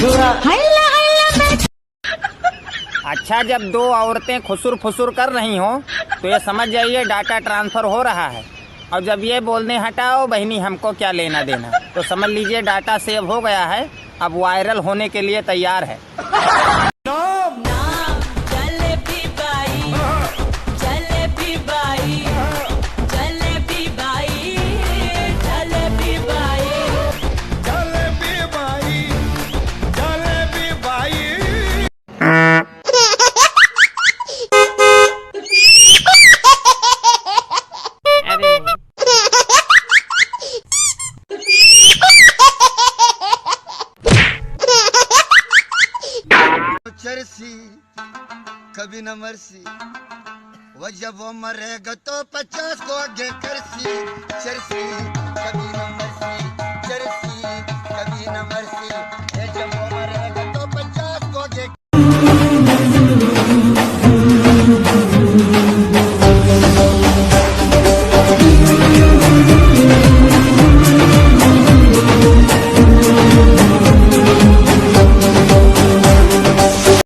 छुआ। अच्छा, जब दो औरतें खुसुर फुसुर कर रही हो तो ये समझ जाइए डाटा ट्रांसफर हो रहा है। और जब ये बोलने हटाओ बहनी हमको क्या लेना देना, तो समझ लीजिए डाटा सेव हो गया है, अब वायरल होने के लिए तैयार है। चरसी कभी न मरसी, वो जब वो मरेगा तो 50 को आगे करसी। चरसी कभी न